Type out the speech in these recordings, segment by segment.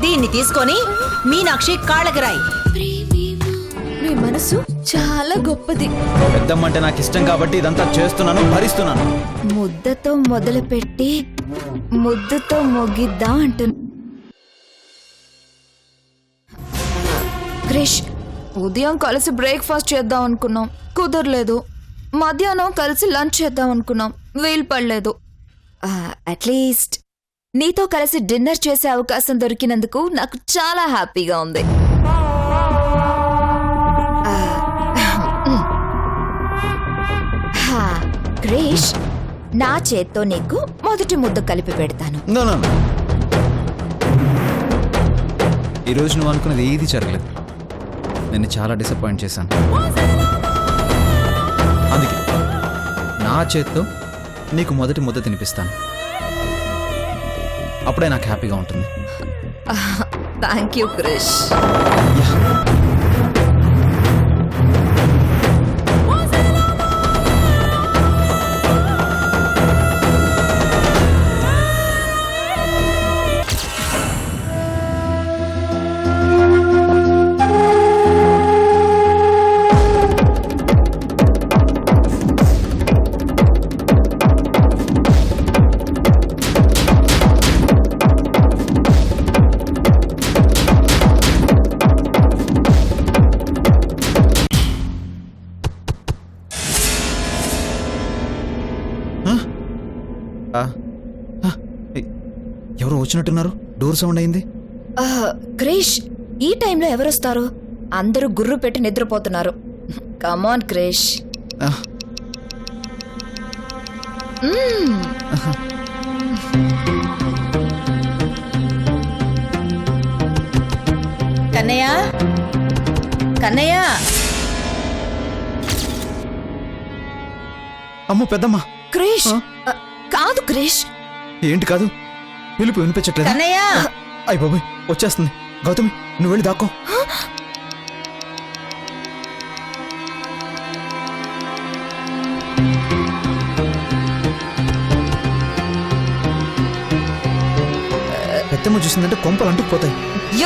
దీన్ని తీసుకొని మీనాక్షి కాళ్ళకి రాయి. మీ మనసు చాలా గొప్పది. పెద్దమ్మ అంటే నాకు ఇష్టం కాబట్టి ఇదంతా చేస్తున్నాను, భరిస్తున్నాను. ముద్దతో మొదలుపెట్టి ముద్దుతో మొగిద్దాం అంటున్నా. క్రిష్, ఉదయం కలిసి బ్రేక్ఫాస్ట్ చేద్దాం అనుకున్నాం, కుదరలేదు. మధ్యాహ్నం కలిసి లంచ్ చేద్దాం అనుకున్నాం, వీలు పడలేదు. అట్లీస్ట్ నీతో కలిసి డిన్నర్ చేసే అవకాశం దొరికినందుకు నాకు చాలా హ్యాపీగా ఉంది. క్రిష్, నా చేత్తో నీకు మొదటి ముద్ద కలిపి పెడతాను. ఈరోజు నువ్వు అనుకున్నది ఏది జరగలేదు. నేను చాలా డిసప్పాయింట్ చేశాను. అందుకే నా చేత్తో నీకు మొదటి ముద్ద తినిపిస్తాను. అప్పుడే నాకు హ్యాపీగా ఉంటుంది. Thank you Krish. ఎవరు వచ్చినట్టున్నారు? డోర్ సౌండ్ అయింది. క్రిష్, ఈ టైంలో ఎవరొస్తారు? అందరూ గుర్రు పెట్టి నిద్రపోతున్నారు. కమాన్ క్రిష్. కన్నయ్య, కన్నయ్య. అమ్మో పెద్దమ్మ. క్రిష్, కాదు క్రిష్. ఏంటి కాదు? పిలుపు వినిపించట్లేదు. కన్నయ్య. అయ్య బాబోయ్, వచ్చేస్తుంది. గౌతమి, నువ్వు వెళ్ళి దాక్కో. పెద్దమ్మ చూసిందంటే కొంపలు అంటుకుపోతాయి.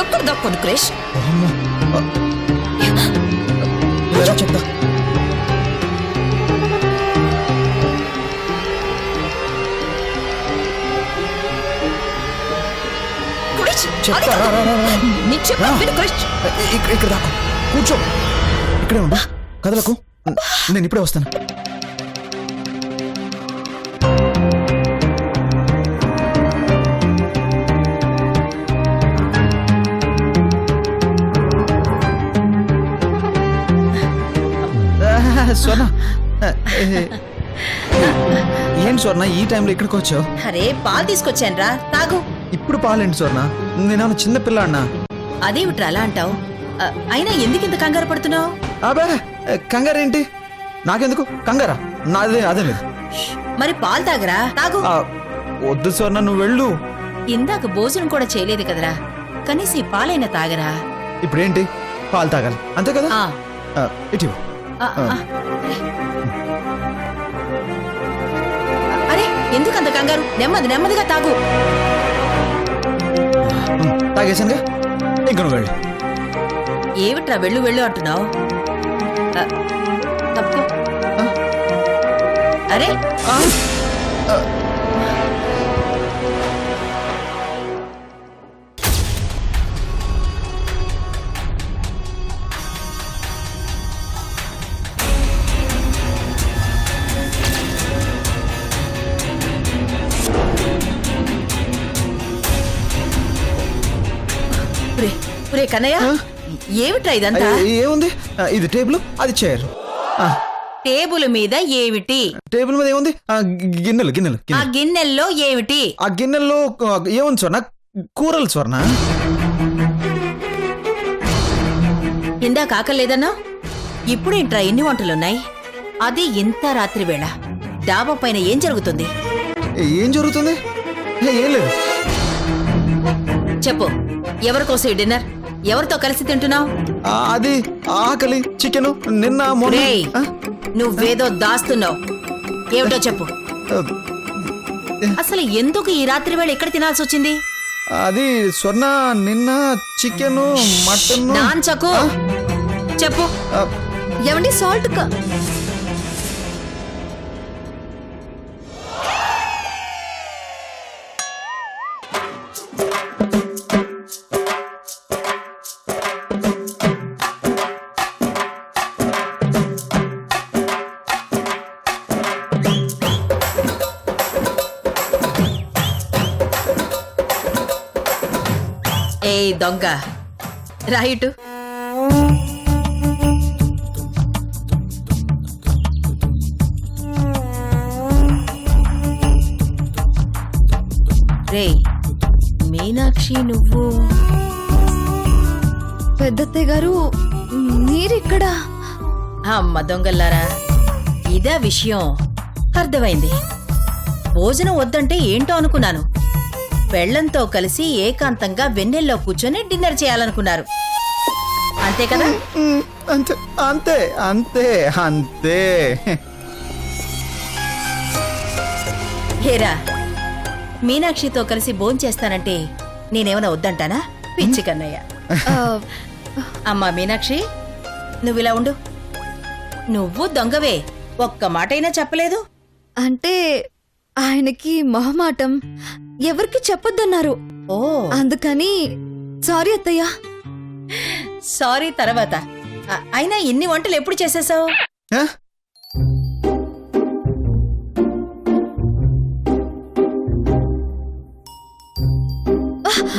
ఎక్కడ దక్కోను క్రిష్? ఇలా చెప్తా. ఇక్కడ దాకా కూర్చో. ఇక్కడే ఉండు, కదలకు. నేను ఇప్పుడే వస్తాను. స్వర్ణ, ఏంటి స్వర్ణ ఈ టైంలో ఇక్కడికి వచ్చావు? అరే, పాలు తీసుకొచ్చాను రా, తాగు. ఇప్పుడు పాలేంటి స్వర్ణ? నేనేమన్నా చిన్న పిల్లాడినా? అదేమిట్రా అలా అంటావు? అయినా ఎందుకు ఇంత కంగారు పడుతున్నావు? అబే, కంగారేంటి? నాకెందుకు కంగారా? అదే లేదు. మరి పాలు తాగరా, తాగు. వద్దు స్వర్ణ, నువ్వు వెళ్ళు. ఇందాక భోజనం కూడా చేయలేదు కదరా, కనీసం ఈ పాలైనా తాగరా. ఇప్పుడేంటి? పాలు తాగాలి అంతే కదా? ఇటు. అరే, ఎందుకంత కంగారు? నెమ్మదిగా తాగు. తాగేసానుగా, ఇంక నువ్వు వెళ్ళు. ఏమిట్రా వెళ్ళు వెళ్ళు అంటున్నావు? తప్పు. అరే, కన్నయ్య, ఏమిట్రా ఇదంతా? ఏముంది? ఇది టేబుల్, అది చైర్. టేబుల్ మీద ఏమిటి? టేబుల్ మీద ఏముంది? గిన్నెలు గిన్నెలు. ఆ గిన్నెల్లో ఏమిటి? ఆ గిన్నెల్లో ఏముంది స్వర్ణ? కూరలు స్వర్ణ. ఇందాక ఆకలేదన్నా, ఇప్పుడేంట్రా ఎన్ని వంటలున్నాయి? అది ఇంత రాత్రి వేళ డాబా పైన ఏం జరుగుతుంది? ఏం జరుగుతుంది? ఏం లేదు. చెప్పు, ఎవరికోసం ఈ డిన్నర్? ఎవరితో కలిసి తింటున్నావు? అది ఆకలి, చికెన్. నిన్న నువ్వేదో దాస్తున్నావు. ఏమిటో చెప్పు. అసలు ఎందుకు ఈ రాత్రి వేళ ఎక్కడ తినాల్సి వచ్చింది? అది స్వర్ణ నిన్న చికెన్ మటన్ నాంచకు చెప్పు. ఏమండి సాల్ట్ ఏ దొంగ రైట్. రే మీనాక్షి, నువ్వు పెద్దత్తయ్య గారు మీరిక్కడ? అమ్మ దొంగల్లారా, ఇదే విషయం. అర్థమైంది. భోజనం వద్దంటే ఏంటో అనుకున్నాను. పెళ్లంతో కలిసి ఏకాంతంగా వెన్నెల్లో కూర్చొని డిన్నర్ చేయాలనుకున్నారు, అంతే కదా? అంతే అంతే అంతే అంతే. హేరా, మీనాక్షితో కలిసి భోంచేస్తానంటే నేనేమైనా వద్దంటానా? పిచ్చి కన్నయ్య. అమ్మా మీనాక్షి, నువ్విలా ఉండు. నువ్వు దొంగవే, ఒక్క మాటైనా చెప్పలేదు. అంటే ఆయనకి మొహమాటం, ఎవరికి చెప్పొద్దన్నారు. ఓ, అందుకని సారీ అత్తయ్య. సారీ తర్వాత. అయినా ఇన్ని వంటలు ఎప్పుడు చేసేసావు? ఆ?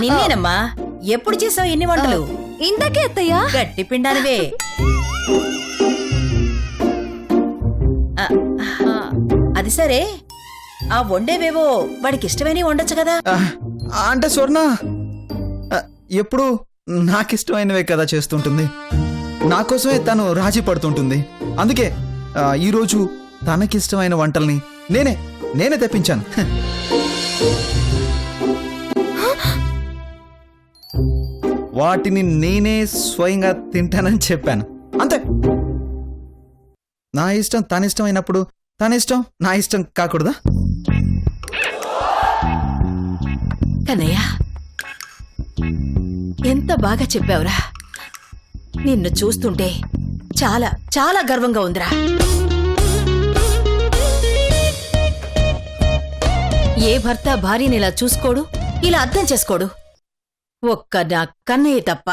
నిన్నేనమ్మా. ఎప్పుడు చేసావు ఇన్ని వంటలు? ఇందాకే అత్తయ్య. గట్టి పిండానివే. అది సరే, ఆ వండేవేవో వాడికి ఇష్టమైనవి వండొచ్చు కదా. అంటే స్వర్ణ ఎప్పుడు నాకిష్టమైనవే కదా చేస్తుంటుంది. నా కోసమే తను రాజీ పడుతుంటుంది. అందుకే ఈరోజు తనకిష్టమైన వంటల్ని నేనే తెప్పించాను. వాటిని నేనే స్వయంగా తింటానని చెప్పాను, అంతే. నా ఇష్టం తన ఇష్టం అయినప్పుడు తన ఇష్టం నా ఇష్టం కాకూడదా? కన్నయ్య, ఎంత బాగా చెప్పావురా. నిన్ను చూస్తుంటే చాలా చాలా గర్వంగా ఉందిరా. ఏ భర్త భార్యని ఇలా చూసుకోడు, ఇలా అర్థం చేసుకోడు, ఒక్క నా కన్నయ్య తప్ప.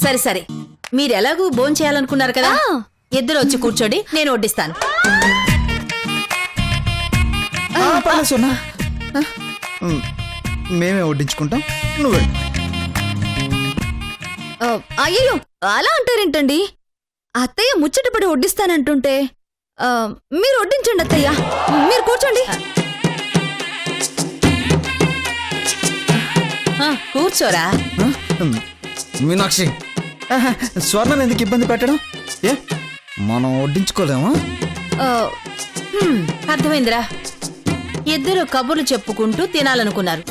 సరే సరే, మీరెలాగూ భోంచేయాలనుకున్నారు కదా, ఇద్దరు వచ్చి కూర్చోండి, నేను వడ్డిస్తాను. పర్లేదు సోనా, మేమే వడ్డించుకుంటాం, నువ్వు వెళ్ళు. అయ్యో అలా అంటారేంటండి? అత్తయ్య ముచ్చటపడి వడ్డిస్తానంటుంటే మీరు వడ్డించండి అత్తయ్య. మీరు కూర్చోండి. కూర్చోరా. మీనాక్షి, స్వర్ణను ఎందుకు ఇబ్బంది పెట్టడం? ఏ మనం వడ్డించుకోలేమా? అర్థమైందిరా. ఇద్దరు కబుర్లు చెప్పుకుంటూ తినాలనుకున్నారు,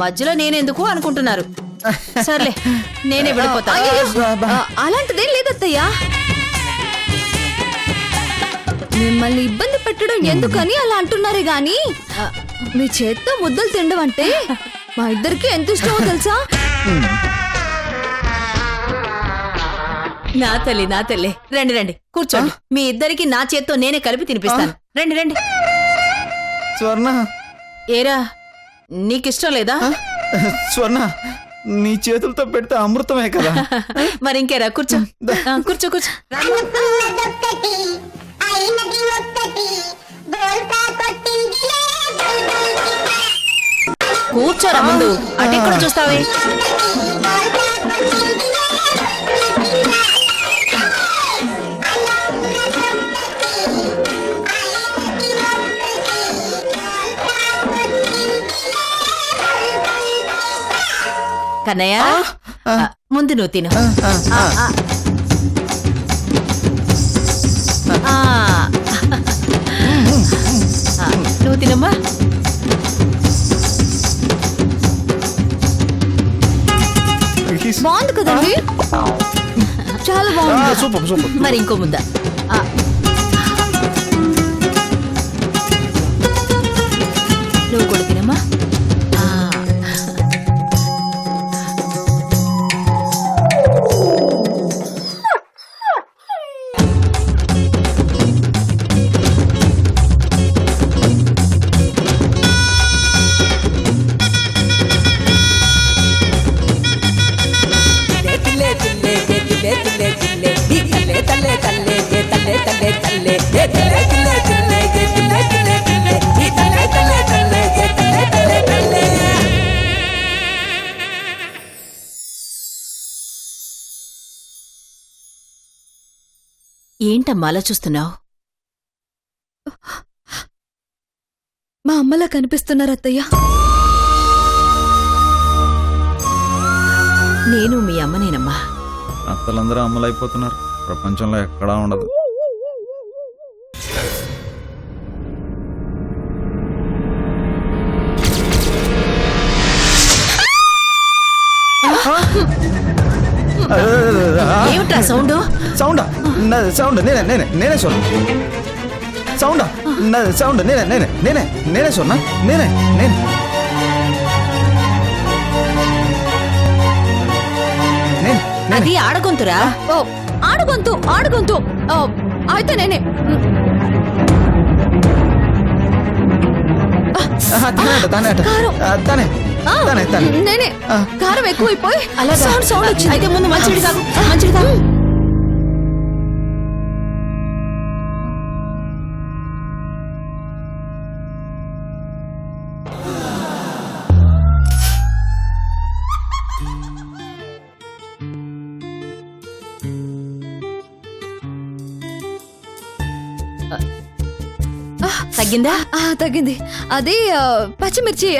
మధ్యలో నేనెందుకు అనుకుంటున్నారు. సర్లే, నేనే వెళ్ళిపోతా. అలాంటిదేం లేదత్తయ్యా. మిమ్మల్ని ఇబ్బంది పెట్టడం ఎందుకని అలా అంటున్నారే గాని, మీ చేత్తో ముద్దలు తినడం అంటే మా ఇద్దరికి ఎంత ఇష్టమో తెలుసా? నా తల్లి నా తల్లి, రండి రండి కూర్చోండి. మీ ఇద్దరికి నా చేత్తో నేనే కలిపి తినిపిస్తాను. రండి రండి. స్వర్ణ, ఏరా నీకిష్టం లేదా? స్వర్ణ, నీ చేతులతో పెడితే అమృతమే కదా. మరి ఇంకేరా, కూర్చో. కూర్చో కూర్చో. కూర్చోరా ముందు, అటెక్కడ చూస్తావే. కన్నయ్య, ముందు నువ్వు తిను. నువ్వు తినమ్మా. బాగుంది కదండి, చాలా బాగుంది. Super super. మరి ఇంకో ముద్ద. ఏంటమ్మా అలా చూస్తున్నావు? మా అమ్మలా కనిపిస్తున్నారు అత్తయ్య. నేను మీ అమ్మనేనమ్మా. అత్తలందరూ అమ్మలైపోతున్నారు, ప్రపంచంలో ఎక్కడా ఉండదు. ఏమిట్రా సౌండ్? సౌండా? సౌండ్ నేనే సోనా. సౌండా? సౌండ్ నేనే సోనా. నేనే. అది ఆడగొంతురా. ఓ, ఆడగొంతు. ఓ, అయితే నేనే. తనే. నేనే. కారం ఎక్కువైపోయి అలా సౌండ్ వచ్చింది. అయితే ముందు మంచిది తాగు. తగ్గిందా? తగ్గింది. అది పచ్చిమిర్చి.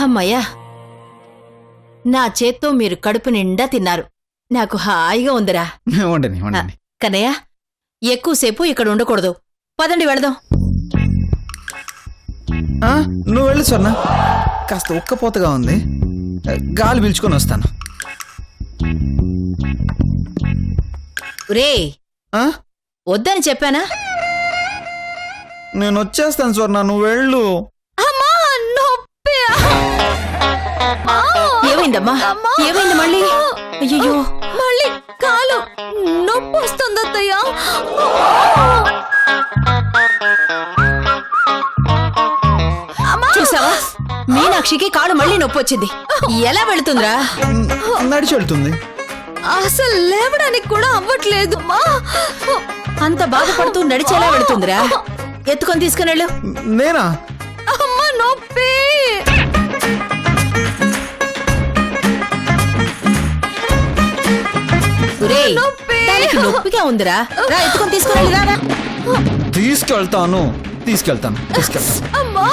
అమ్మయ్యా, నా చేత్తో మీరు కడుపు నిండా తిన్నారు. నాకు హాయిగా ఉందిరా. వండని. కన్నయ్య, ఎక్కువసేపు ఇక్కడ ఉండకూడదు. పదండి వెళదాం. నువ్వు వెళ్ళి సొన్నా, కాస్త ఉక్కపోతగా ఉంది, గాలి పీల్చుకొని వస్తాను. రే, వద్దని చెప్పానా? నేను వచ్చేస్తాను స్వర్ణ, నువ్వు వెళ్ళు. ఏమైందమ్మా? ఏమైంది మళ్ళీ? అయ్యో, మళ్ళీ కాలు నొప్పి వస్తుంది అత్తయ్య. చూసావా, మీనాక్షికి కాలు మళ్ళీ నొప్పి వచ్చింది. ఎలా వెళుతుందిరా? నడిచి వెళ్తుంది. అసలు లేవడానికి కూడా అవ్వట్లేదు. అంత బాధపడుతూ నడిచేలా వెళుతుందిరా. ఎత్తుకొని తీసుకుని వెళ్ళు. నేనా? అమ్మ నొప్పి. దానికి నొప్పిగా ఉందిరా. రా, ఎత్తుకొని తీసుకుని రా. తీసుకెళ్తాను. అమ్మా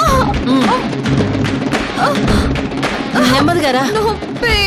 నెమ్మదిగా రా. నొప్పి.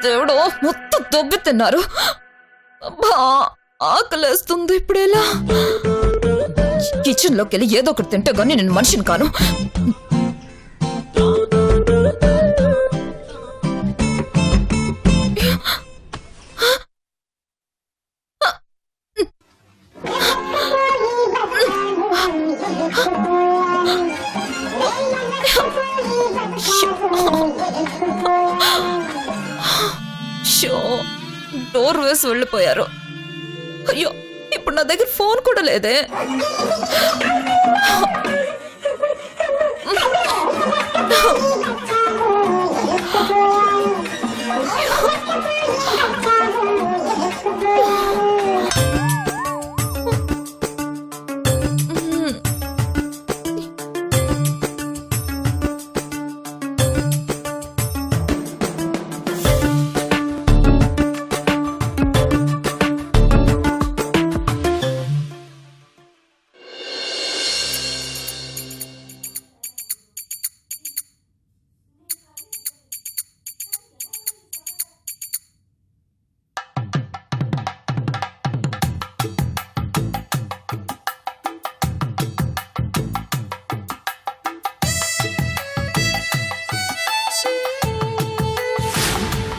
దేవుడు మొత్తం దొబ్బి తిన్నారు. ఆకలేస్తుంది. ఇప్పుడేలా? కిచెన్ లోకి వెళ్ళి ఏదో ఒకటి తింటే గానీ నేను మనిషిని కాను. డోర్ వేసి వెళ్ళిపోయారు. అయ్యో, ఇప్పుడు నా దగ్గర ఫోన్ కూడా లేదే.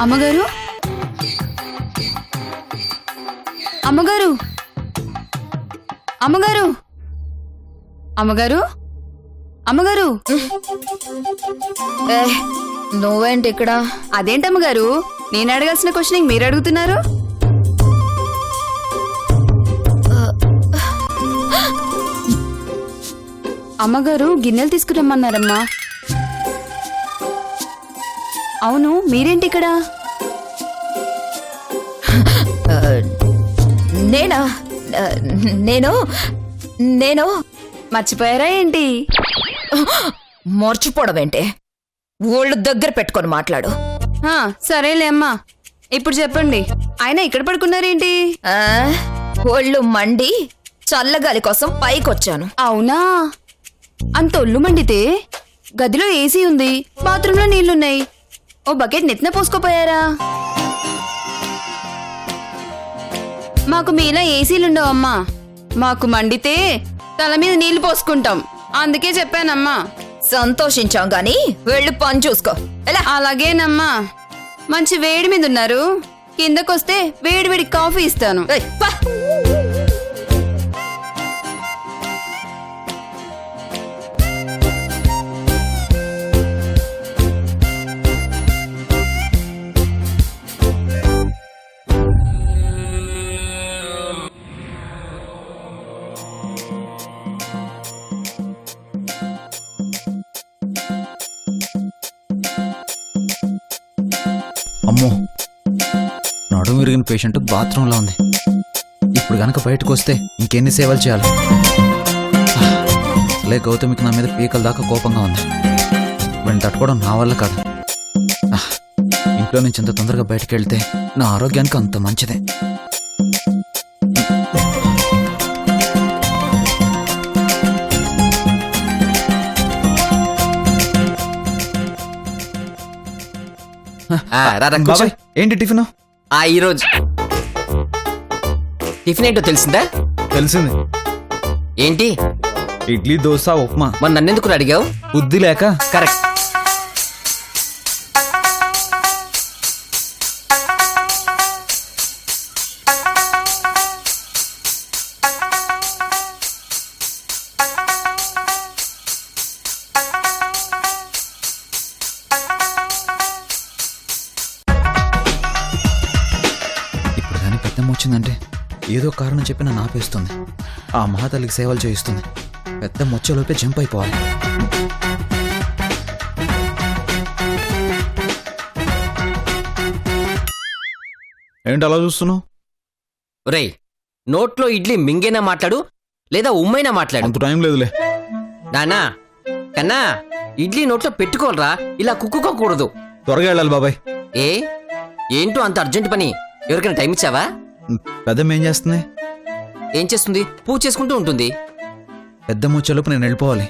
అమ్మగారు అమ్మగారు అమ్మగారు అమ్మగారు అమ్మగారు ఏ నువ్వేంటి ఇక్కడ? అదేంటమ్మగారు నేను అడగాల్సిన క్వశ్చన్ మీరు అడుగుతున్నారు? అమ్మగారు గిన్నెలు తీసుకురమ్మన్నారమ్మా. అవును మీరేంటి ఇక్కడ? నేనా? నేను నేను మర్చిపోయారా ఏంటి? మర్చిపోవడం ఏంటి? ఒళ్ళు దగ్గర పెట్టుకొని మాట్లాడు. సరేలే అమ్మా, ఇప్పుడు చెప్పండి, ఆయన ఇక్కడ పడుకున్నారేంటి? ఆ, ఒళ్ళు మండి చల్లగాలి కోసం పైకొచ్చాను. అవునా? అంత ఒళ్ళు మండితే గదిలో ఏసీ ఉంది, బాత్రూంలో నీళ్లున్నాయి, ఓ బకెట్ నెత్తిన పోసుకోపోయారా? మాకు మీలా ఏసీలుండవమ్మా, మాకు మండితే తల మీద నీళ్లు పోసుకుంటాం, అందుకే చెప్పానమ్మా. సంతోషించాం గాని వెళ్ళి పని చూసుకో. ఎలా? అలాగేనమ్మా. మంచి వేడి మీద ఉన్నారు, కిందకొస్తే వేడి వేడి కాఫీ ఇస్తాను. ఏయ్, పా. అమ్మో, నడుము విరిగిన పేషెంట్ బాత్రూంలో ఉంది. ఇప్పుడు గనక బయటకు వస్తే ఇంకెన్ని సేవలు చేయాలి? అసలే గౌతమికి నా మీద పీకల దాకా కోపంగా ఉంది. వీళ్ళని తట్టుకోవడం నా వల్ల కాదు. ఇంట్లో నుంచి ఇంత తొందరగా బయటకు వెళ్తే నా ఆరోగ్యానికి అంత మంచిదే. బాబాయ్, ఏంటి టిఫిన్? ఈరోజు టిఫిన్ ఏంటో తెలిసిందా? తెలిసింది. ఏంటి? ఇడ్లీ, దోశ, ఉప్మా. మరి నన్నెందుకు అడిగావు? బుద్ధి లేక. కరెక్ట్. ఇప్పుడు కానీ పెద్దమ్మ వచ్చిందంటే ఏదో కారణం చెప్పి నన్ను ఆపేస్తుంది. ఆ మహాతల్లికి సేవలు చేయిస్తుంది. పెద్దమ్మ వచ్చేలోపే జంప్ అయిపోవాలి. ఏంటి అలా చూస్తున్నావు? ఒరేయ్, నోట్లో ఇడ్లీ మింగేనా మాట్లాడు, లేదా ఉమ్మైనా మాట్లాడు. అంత టైం లేదులే. నానా కన్నా, ఇడ్లీ నోట్లో పెట్టుకోవాలరా, ఇలా కుక్కుకోకూడదు. త్వరగా వెళ్ళాలి బాబాయ్. ఏంటో అంత అర్జెంట్ పని? ఎవరికైనా టైం ఇచ్చావా? పెద్దమ్మ ఏం చేస్తుంది? ఏం చేస్తుంది? పూజ చేసుకుంటూ ఉంటుంది. పెద్దమ్మ వచ్చేలోపు నేను వెళ్ళిపోవాలి.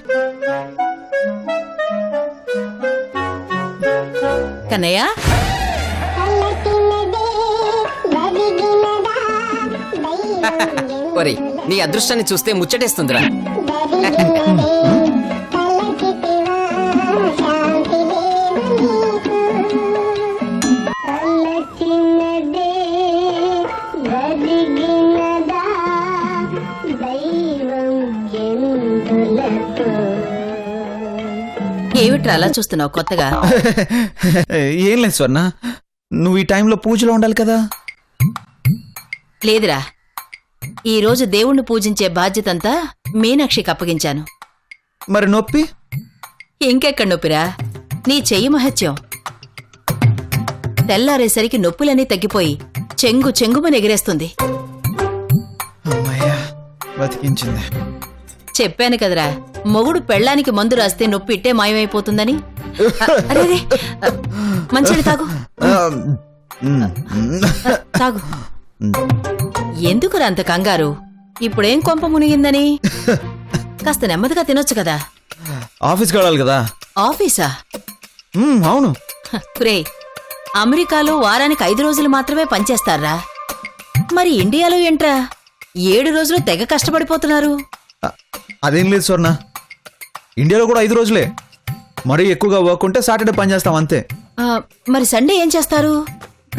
కన్నయ్య, ఒరేయ్, నీ అదృష్టాన్ని చూస్తే ముచ్చటేస్తుందిరా. ఏమిట్రా అలా చూస్తున్నావు కొత్తగా? ఏం లేదు స్వర్ణ, నువ్వు ఈ టైంలో పూజలో ఉండాలి కదా. లేదురా, ఈ రోజు దేవుణ్ణి పూజించే బాధ్యతంతా మీనాక్షికి అప్పగించాను. మరి నొప్పి? ఇంకెక్కడ నొప్పిరా, నీ చెయ్యి మహత్యం. తెల్లారేసరికి నొప్పులన్నీ తగ్గిపోయి చెంగు చెంగుమని ఎగిరేస్తుంది. అమ్మయ్యా, బతికించింది. చెప్పాను కదరా, మొగుడు పెళ్ళానికి మందు రాస్తే నొప్పి ఇట్టే మాయమైపోతుందని. అరే, మంచిది తాగు. తాగు. ఎందుకురా అంత కంగారు? ఇప్పుడేం కొంప మునిగిందని? కాస్త నెమ్మదిగా తినొచ్చు కదా. ఆఫీస్కి వెళ్ళాలి కదా. ఆఫీసా? అవును. రే, అమెరికాలో వారానికి 5 రోజులు మాత్రమే పనిచేస్తారా? మరి ఇండియాలో ఏంట్రా 7 రోజులు తెగ కష్టపడిపోతున్నారు. అదేం లేదు స్వర్ణ, ఇండియాలో కూడా 5 రోజులే. మరీ ఎక్కువగా వర్క్ ఉంటే సాటర్డే పని చేస్తాం అంతే. మరి సండే ఏం చేస్తారు?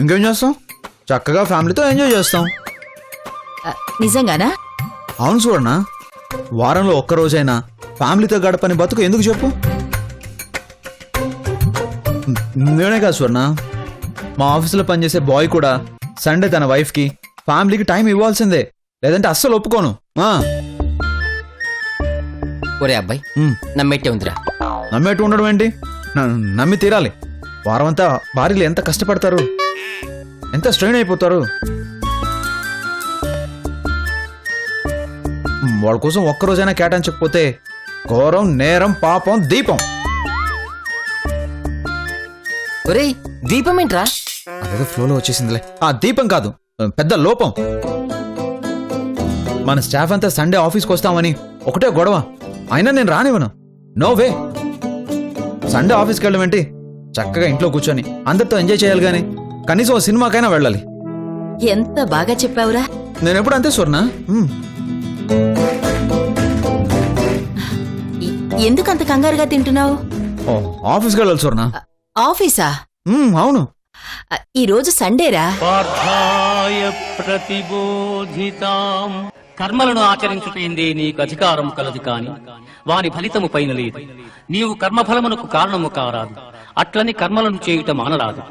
ఇంకేం చేస్తాం, చక్కగా ఫ్యామిలీతో ఎంజాయ్ చేస్తాం. నిజంగానా? అవును సువర్ణ, వారంలో ఒక్క రోజైనా ఫ్యామిలీతో గడపని బతుకు ఎందుకు చెప్పు? నేనే కాదు సువర్ణ, మా ఆఫీసులో పనిచేసే బాయ్ కూడా సండే తన వైఫ్కి ఫ్యామిలీకి టైం ఇవ్వాల్సిందే, లేదంటే అస్సలు ఒప్పుకోను. ఒరే అబ్బాయి, నమ్మేట్టే ఉందిరా. నమ్మేట్టు ఉండడం ఏంటి, నమ్మి తీరాలి. వారం అంతా భార్యలు ఎంత కష్టపడతారు, ఎంత స్ట్రెయిన్ అయిపోతారు. వాళ్ళ కోసం ఒక్కరోజైనా కేటాయించకపోతే ఘోరం, నేరం, పాపం, దీపం. ఒరేయ్, దీపం ఏంట్రా? అదేదో ఫ్లోలో వచ్చేసిందిలే. ఆ దీపం కాదు, పెద్ద లోపం. మన స్టాఫ్ అంతా సండే ఆఫీస్కి వస్తామని ఒకటే గొడవ, అయినా నేను రానివ్వను. No way. సండే ఆఫీస్కి వెళ్ళడం ఏంటి, చక్కగా ఇంట్లో కూర్చొని అందరితో ఎంజాయ్ చేయాలి గాని కనీసం ఓ సినిమాకైనా వెళ్ళాలి. ఎంత బాగా చెప్పావురా. నేను ఎప్పుడు అంతే స్వర్ణ. ఎందుకు అంత కంగారుగా తింటున్నావు? ఆఫీస్కి వెళ్ళాలి స్వర్ణ. ఆఫీసా? అవును. ఈ రోజు సండేరా. పార్థాయ ప్రతిబోధితాం. కర్మలను ఆచరించుటేందే నీకు అధికారం కలదు కాని వాని ఫలితము పైన లేదు. నీవు కర్మఫలమునకు కారణము కారాదు, అట్లని కర్మలను చేయుట మానరాదు.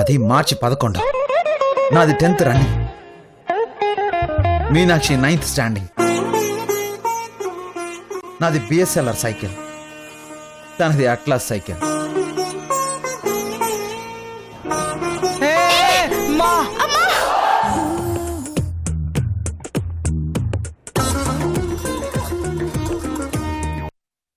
అది March 11. నాది 10th running. Meenakshi 9th standing. నాది BSLR సైకిల్, తనది అట్లాస్ సైకిల్.